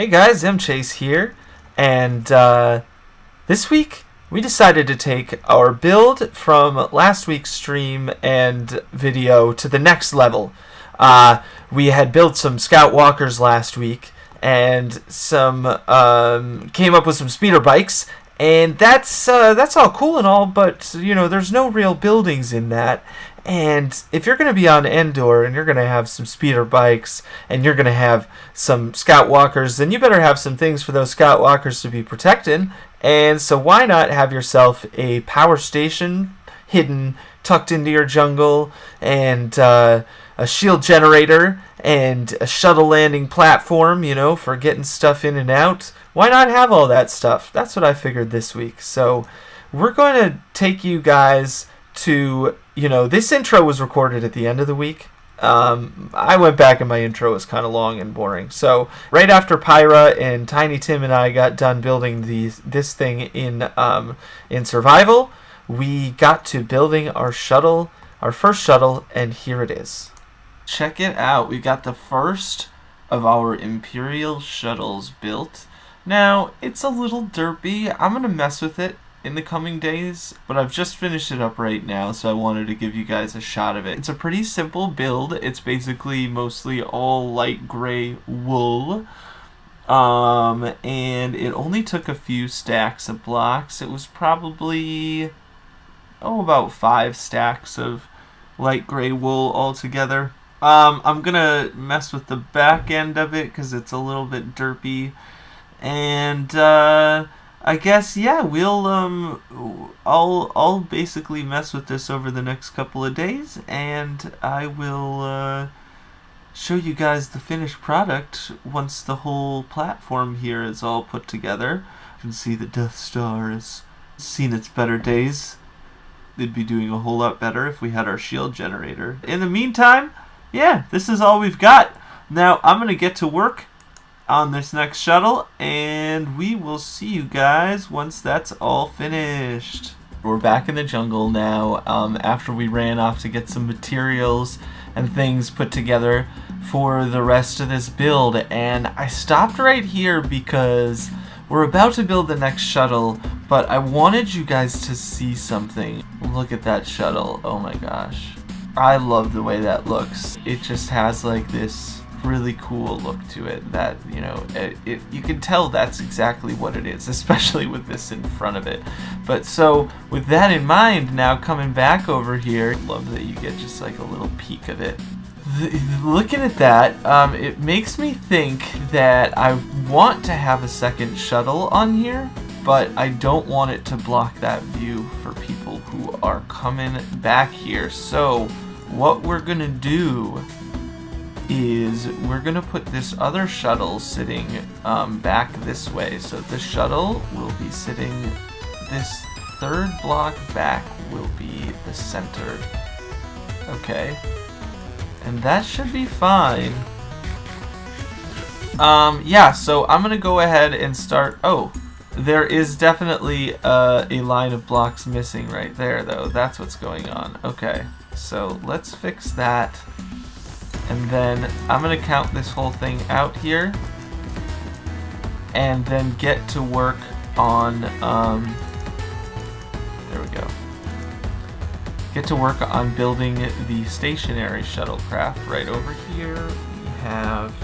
Hey guys, M Chase here, and this week we decided to take our build from last week's stream and video to the next level. We had built some Scout Walkers last week, and some came up with some speeder bikes, and that's all cool and all, but there's no real buildings in that. And if you're going to be on Endor and you're going to have some speeder bikes and you're going to have some Scout Walkers, then you better have some things for those Scout Walkers to be protected. And so why not have yourself a power station hidden, tucked into your jungle, and a shield generator, and a shuttle landing platform, for getting stuff in and out. Why not have all that stuff? That's what I figured this week. So we're going to take you guys to, this intro was recorded at the end of the week. I went back and my intro was kind of long and boring. So right after Pyra and Tiny Tim and I got done building this thing in survival, we got to building our shuttle, our first shuttle, and here it is. Check it out. We got the first of our Imperial shuttles built. Now, it's a little derpy. I'm going to mess with it in the coming days, but I've just finished it up right now, so I wanted to give you guys a shot of it. It's a pretty simple build. It's basically mostly all light gray wool, and it only took a few stacks of blocks. It was probably about 5 stacks of light gray wool altogether. I'm gonna mess with the back end of it because it's a little bit derpy, and I guess, yeah, I'll basically mess with this over the next couple of days, and I will show you guys the finished product once the whole platform here is all put together. You can see the Death Star has seen its better days. It'd be doing a whole lot better if we had our shield generator. In the meantime, yeah, this is all we've got. Now, I'm going to get to work on this next shuttle, and we will see you guys once that's all finished. We're back in the jungle now, after we ran off to get some materials and things put together for the rest of this build, and I stopped right here because we're about to build the next shuttle, but I wanted you guys to see something. Look at that shuttle. Oh my gosh, I love the way that looks. It just has like this really cool look to it that you can tell that's exactly what it is, especially with this in front of it. But so with that in mind, now coming back over here, love that you get just like a little peek of it. Looking at that, it makes me think that I want to have a second shuttle on here, but I don't want it to block that view for people who are coming back here. So what we're gonna do is we're gonna put this other shuttle sitting back this way. So the shuttle will be sitting, this third block back will be the center. Okay, and that should be fine. Yeah, so I'm gonna go ahead and start. Oh, there is definitely a line of blocks missing right there though. That's what's going on. Okay, so let's fix that. And then I'm going to count this whole thing out here, and then get to work on, there we go. Get to work on building the stationary shuttlecraft. Right over here, we have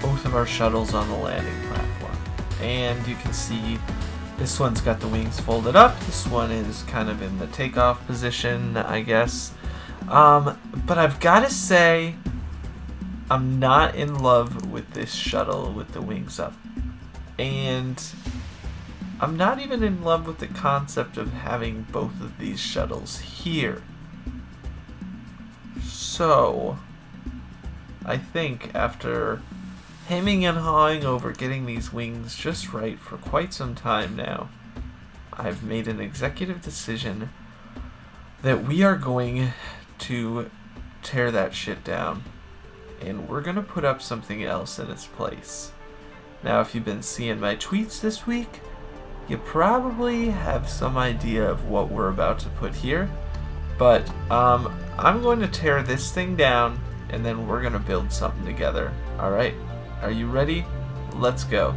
both of our shuttles on the landing platform. And you can see this one's got the wings folded up. This one is kind of in the takeoff position, I guess. But I've got to say, I'm not in love with this shuttle with the wings up. And I'm not even in love with the concept of having both of these shuttles here. So, I think after hemming and hawing over getting these wings just right for quite some time now, I've made an executive decision that we are going to tear that shit down, and we're gonna put up something else in its place. Now, if you've been seeing my tweets this week, you probably have some idea of what we're about to put here, but I'm going to tear this thing down, and then we're gonna build something together. Alright, are you ready? let's go.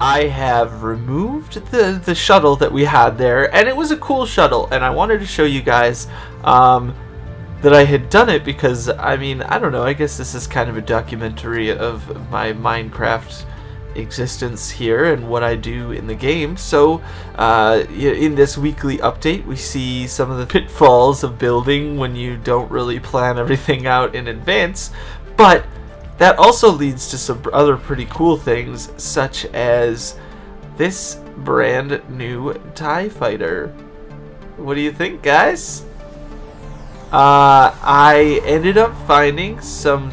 I have removed the shuttle that we had there, and it was a cool shuttle, and I wanted to show you guys that I had done it because, I mean, I don't know, I guess this is kind of a documentary of my Minecraft existence here and what I do in the game. So in this weekly update we see some of the pitfalls of building when you don't really plan everything out in advance, but that also leads to some other pretty cool things, such as this brand new TIE fighter. What do you think, guys? I ended up finding some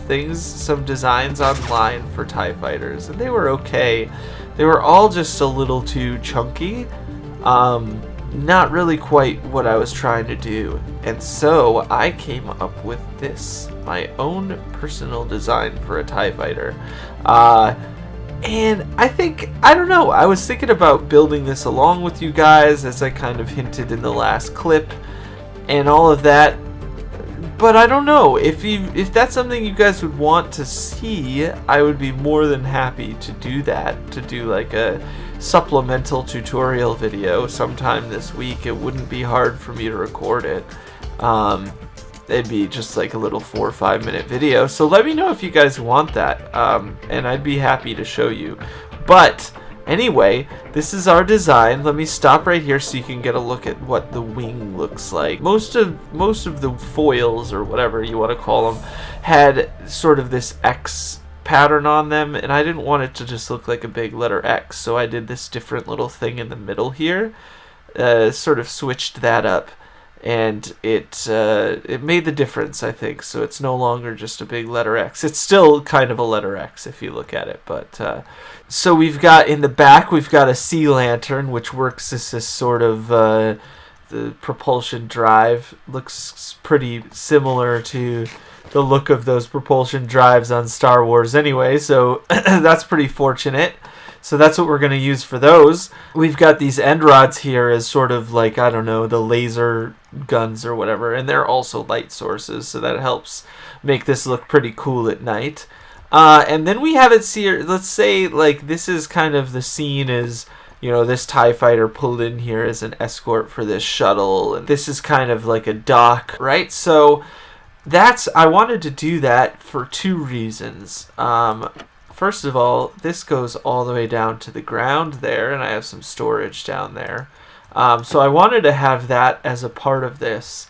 designs online for TIE fighters, and they were okay. They were all just a little too chunky. Not really quite what I was trying to do. And so I came up with this, my own personal design for a TIE fighter. And I don't know, I was thinking about building this along with you guys, as I kind of hinted in the last clip, and all of that. But I don't know, if that's something you guys would want to see, I would be more than happy to do that, to do like a supplemental tutorial video sometime this week. It wouldn't be hard for me to record it. It'd be just like a little 4 or 5 minute video, so let me know if you guys want that, and I'd be happy to show you. But anyway, this is our design. Let me stop right here so you can get a look at what the wing looks like. Most of the foils, or whatever you want to call them, had sort of this X pattern on them, and I didn't want it to just look like a big letter X, so I did this different little thing in the middle here, sort of switched that up, and it made the difference, I think. So it's no longer just a big letter X. It's still kind of a letter X if you look at it, but so we've got in the back, we've got a sea lantern, which works as this sort of the propulsion drive. Looks pretty similar to the look of those propulsion drives on Star Wars anyway, so that's pretty fortunate. So that's what we're going to use for those. We've got these end rods here as sort of like, I don't know, the laser guns or whatever, and they're also light sources, so that helps make this look pretty cool at night. And then we have it here, let's say like this is kind of the scene as, you know, this TIE fighter pulled in here as an escort for this shuttle, and this is kind of like a dock, right? So I wanted to do that for 2 reasons. First of all, this goes all the way down to the ground there, and I have some storage down there. So I wanted to have that as a part of this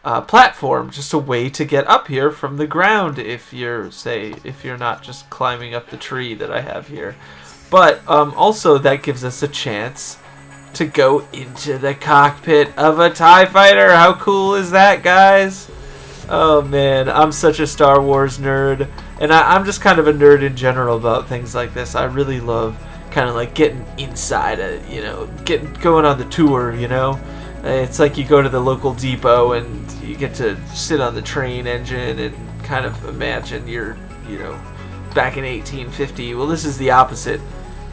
platform, just a way to get up here from the ground if you're not just climbing up the tree that I have here. But also that gives us a chance to go into the cockpit of a TIE fighter. How cool is that, guys? Oh man, I'm such a Star Wars nerd, and I'm just kind of a nerd in general about things like this. I really love kind of like getting inside it, you know, going on the tour, you know. It's like you go to the local depot and you get to sit on the train engine and kind of imagine you're, you know, back in 1850. Well, this is the opposite.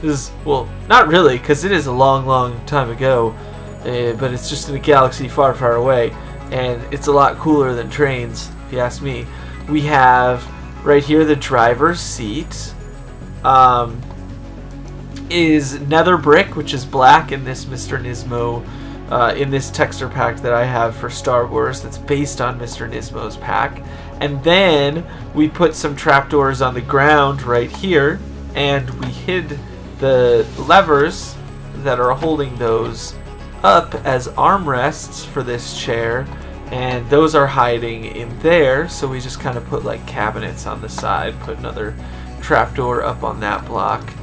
This is, well, not really, because it is a long, long time ago, but it's just in a galaxy far, far away. And it's a lot cooler than trains, if you ask me. We have right here the driver's seat. Is nether brick, which is black in this Mr. Nismo, in this texture pack that I have for Star Wars that's based on Mr. Nismo's pack. And then we put some trapdoors on the ground right here, and we hid the levers that are holding those up as armrests for this chair, and those are hiding in there, so we just kind of put like cabinets on the side, put another trapdoor up on that block.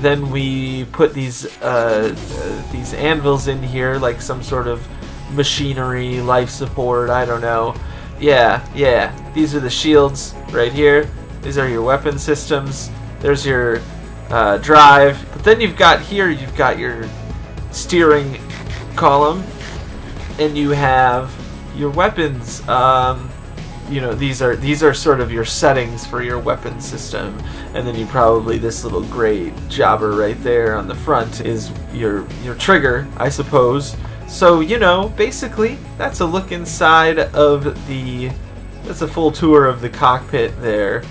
Then we put these anvils in here, like some sort of machinery, life support, I don't know. Yeah, these are the shields right here. These are your weapon systems. There's your drive, but then you've got your steering column, and you have your weapons. You know, these are sort of your settings for your weapon system, and then you probably, this little gray jobber right there on the front is your trigger, I suppose. So, you know, basically that's a look inside of that's a full tour of the cockpit there.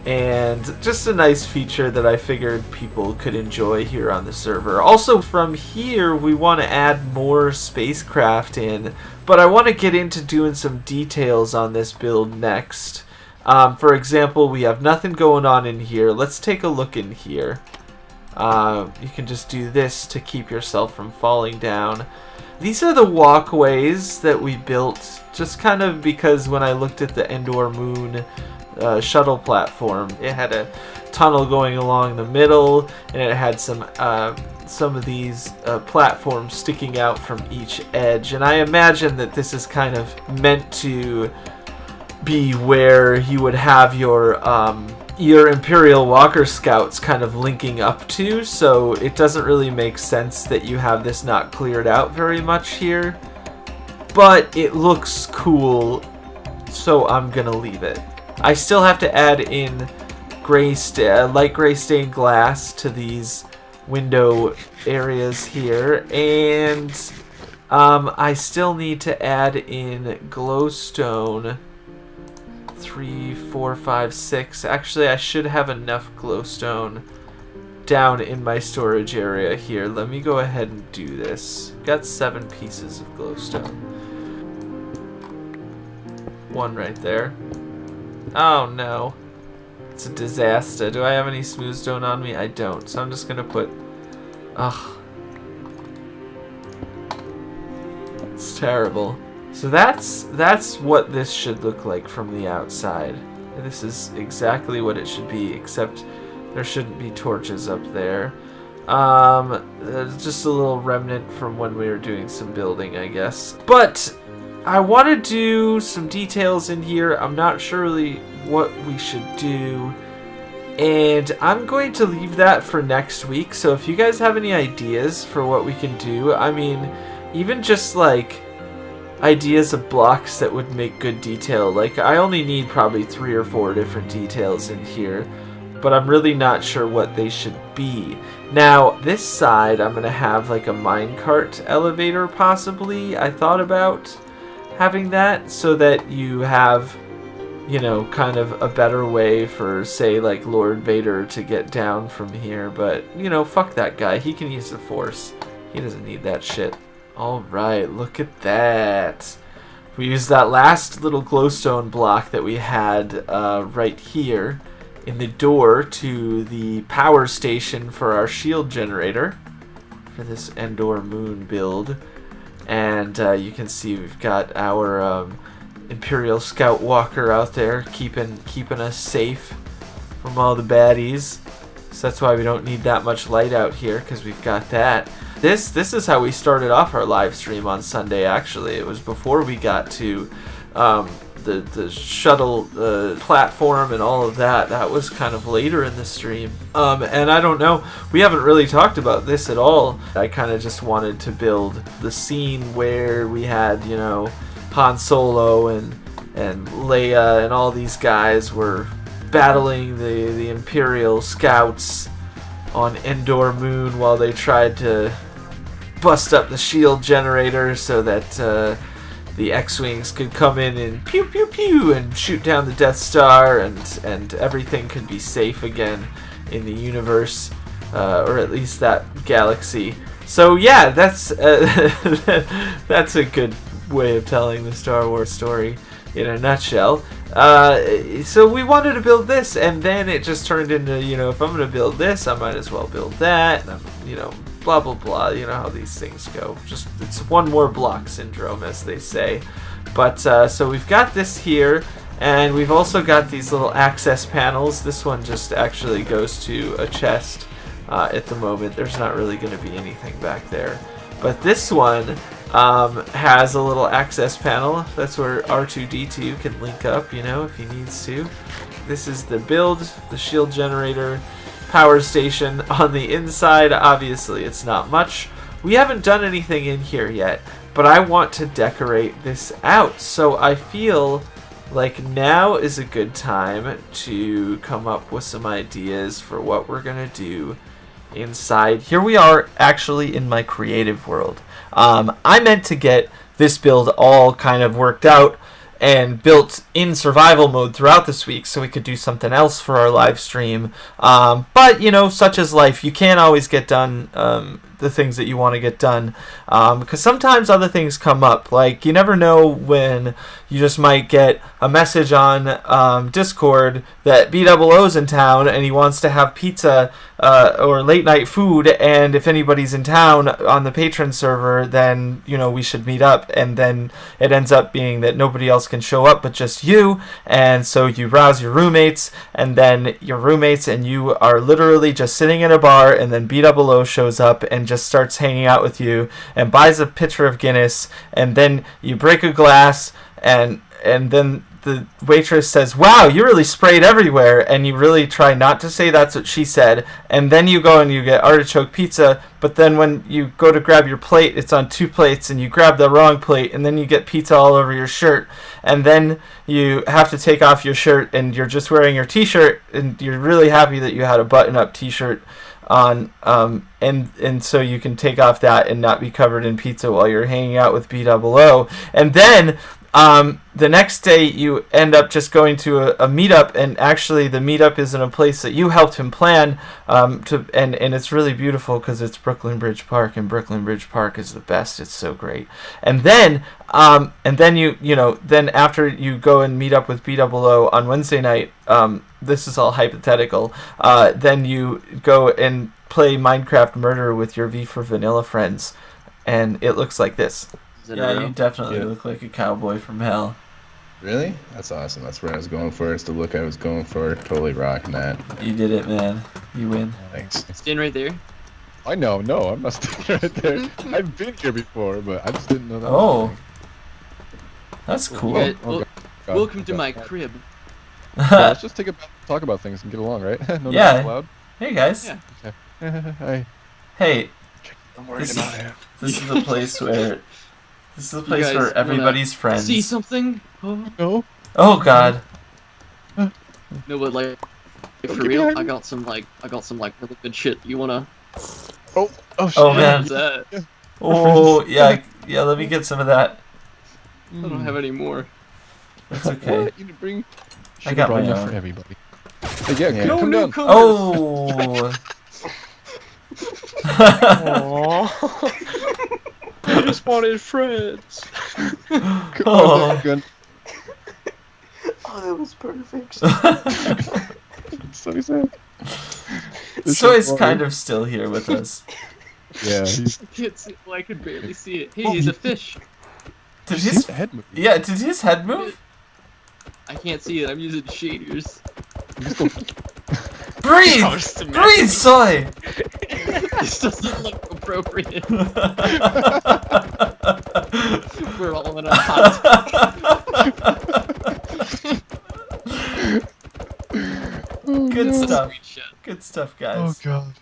and just a nice feature that I figured people could enjoy here on the server. Also, from here, we want to add more spacecraft in, but I want to get into doing some details on this build next. For example, we have nothing going on in here. Let's take a look in here. You can just do this to keep yourself from falling down. These are the walkways that we built, just kind of because when I looked at the Endor Moon shuttle platform, it had a tunnel going along the middle, and it had some of these platforms sticking out from each edge. And I imagine that this is kind of meant to be where you would have your Imperial Walker Scouts kind of linking up to, so it doesn't really make sense that you have this not cleared out very much here. But it looks cool, so I'm gonna leave it. I still have to add in light gray stained glass to these window areas here, and I still need to add in glowstone 3, 4, 5, 6. Actually, I should have enough glowstone down in my storage area here. Let me go ahead and do this. Got 7 pieces of glowstone. 1 right there. Oh no. It's a disaster. Do I have any smooth stone on me? I don't. So I'm just gonna put... Ugh. It's terrible. So that's what this should look like from the outside. This is exactly what it should be, except there shouldn't be torches up there. Just a little remnant from when we were doing some building, I guess. But I want to do some details in here. I'm not sure really what we should do, and I'm going to leave that for next week. So if you guys have any ideas for what we can do, I mean, even just like ideas of blocks that would make good detail. Like, I only need probably 3 or 4 different details in here, but I'm really not sure what they should be. Now, this side, I'm going to have like a minecart elevator possibly. I thought about having that so that you have, you know, kind of a better way for, say, like Lord Vader to get down from here. But, you know, fuck that guy. He can use the Force. He doesn't need that shit. Alright, look at that. We used that last little glowstone block that we had right here in the door to the power station for our shield generator for this Endor Moon build. And you can see we've got our Imperial Scout Walker out there keeping us safe from all the baddies. So that's why we don't need that much light out here, because we've got that. This is how we started off our live stream on Sunday, actually. It was before we got to the shuttle platform and all of that. That was kind of later in the stream. And I don't know, we haven't really talked about this at all. I kind of just wanted to build the scene where we had, you know, Han Solo and Leia and all these guys were battling the Imperial Scouts on Endor Moon while they tried to bust up the shield generator so that the X-Wings could come in and pew pew pew and shoot down the Death Star, and everything could be safe again in the universe, or at least that galaxy. So yeah, that's that's a good way of telling the Star Wars story in a nutshell. So we wanted to build this, and then it just turned into, you know, if I'm going to build this, I might as well build that, and you know, blah blah blah, you know how these things go. Just, it's one more block syndrome, as they say. But so we've got this here, and we've also got these little access panels. This one just actually goes to a chest at the moment. There's not really going to be anything back there. But this one has a little access panel. That's where R2-D2 can link up, you know, if he needs to. This is the build, the shield generator, power station. On the inside, obviously, it's not much. We haven't done anything in here yet, but I want to decorate this out. So I feel like now is a good time to come up with some ideas for what we're going to do inside. Here we are actually in my creative world. I meant to get this build all kind of worked out and built in survival mode throughout this week so we could do something else for our live stream. But, such is life. You can't always get done the things that you want to get done because sometimes other things come up. Like, you never know when you just might get a message on Discord that Bdoubs in town and he wants to have pizza or late night food, and if anybody's in town on the patron server, then we should meet up, and then it ends up being that nobody else can show up but just you, and so you rouse your roommates, and then your roommates and you are literally just sitting in a bar, and then Bdoubs shows up and just starts hanging out with you and buys a pitcher of Guinness, and then you break a glass, and then the waitress says, "Wow, you really sprayed everywhere," and you really try not to say that's what she said, and then you go and you get artichoke pizza, but then when you go to grab your plate, it's on 2 plates, and you grab the wrong plate, and then you get pizza all over your shirt, and then you have to take off your shirt, and you're just wearing your t-shirt, and you're really happy that you had a button-up t-shirt on, and so you can take off that and not be covered in pizza while you're hanging out with Bdubs, and then the next day you end up just going to a meetup, and actually the meetup is in a place that you helped him plan, and it's really beautiful because it's Brooklyn Bridge Park, and Brooklyn Bridge Park is the best. It's so great. And then then after you go and meet up with Bdubs on Wednesday night, this is all hypothetical, then you go and play Minecraft Murder with your V for Vanilla friends, and it looks like this. Yeah, you definitely look like a cowboy from hell. Really? That's awesome. That's what I was going for. It's the look I was going for. Totally rocking that. You did it, man. You win. Thanks. Stand right there. I know. No, I'm not standing right there. I've been here before, but I just didn't know that. Oh. That's cool. Guys, welcome to my crib. Yeah, let's just talk about things and get along, right? No, yeah. Loud. Hey, guys. Yeah. Okay. Hi. Hey. I'm worried about it. This is the place where... This is the place where everybody's friends. See something? Oh. No. Oh God. No, but like for real, I got some really good shit. You wanna? Oh shit. Oh man. That? Oh yeah. Let me get some of that. I don't have any more. That's okay. What? You need to bring. I got my enough own for everybody. Hey, yeah, No, come down. Oh. I just wanted friends. Oh. Oh, that was perfect. So sad. Soy's kind of still here with us. Yeah, I can't see. Well, I could barely see it. Hey, he's a fish. Did his head move? Yeah, did his head move? I can't see it. I'm using shaders. Breathe! Breathe, Soy! This doesn't look appropriate. We're all in a hot. Good stuff. Great shit. Good stuff, guys. Oh god.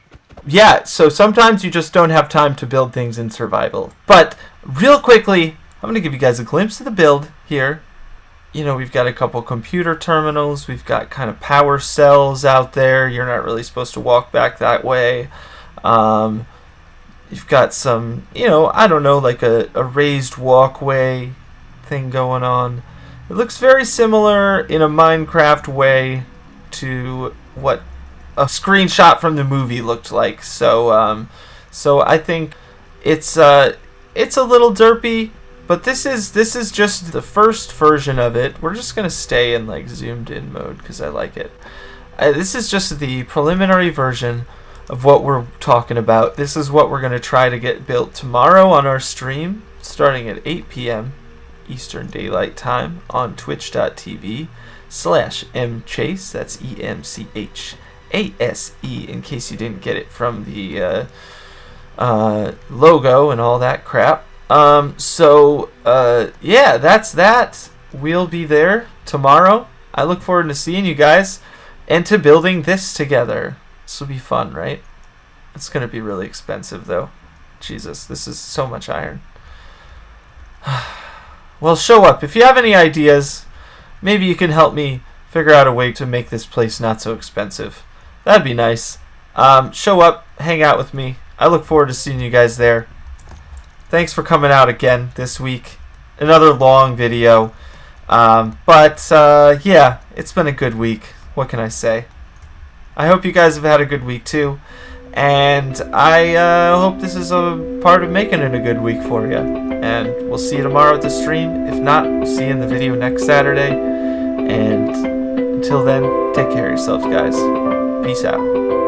Yeah, so sometimes you just don't have time to build things in survival. But real quickly, I'm going to give you guys a glimpse of the build here. We've got a couple computer terminals. We've got kind of power cells out there. You're not really supposed to walk back that way. You've got some, I don't know, like a raised walkway thing going on. It looks very similar in a Minecraft way to what a screenshot from the movie looked like. So I think it's a little derpy, but this is just the first version of it. We're just gonna stay in like zoomed in mode because I like it. This is just the preliminary version of what we're talking about. This is what we're gonna try to get built tomorrow on our stream, starting at 8 p.m. Eastern Daylight Time on twitch.tv/mchase. That's EMCHASE, in case you didn't get it from the logo and all that crap. Yeah, that's that. We'll be there tomorrow. I look forward to seeing you guys and to building this together. This will be fun, right? It's going to be really expensive, though. Jesus, this is so much iron. Well, show up. If you have any ideas, maybe you can help me figure out a way to make this place not so expensive. That'd be nice. Show up, hang out with me. I look forward to seeing you guys there. Thanks for coming out again this week. Another long video. Yeah, it's been a good week. What can I say? I hope you guys have had a good week too. And I hope this is a part of making it a good week for you. And we'll see you tomorrow at the stream. If not, we'll see you in the video next Saturday. And until then, take care of yourselves, guys. Peace out.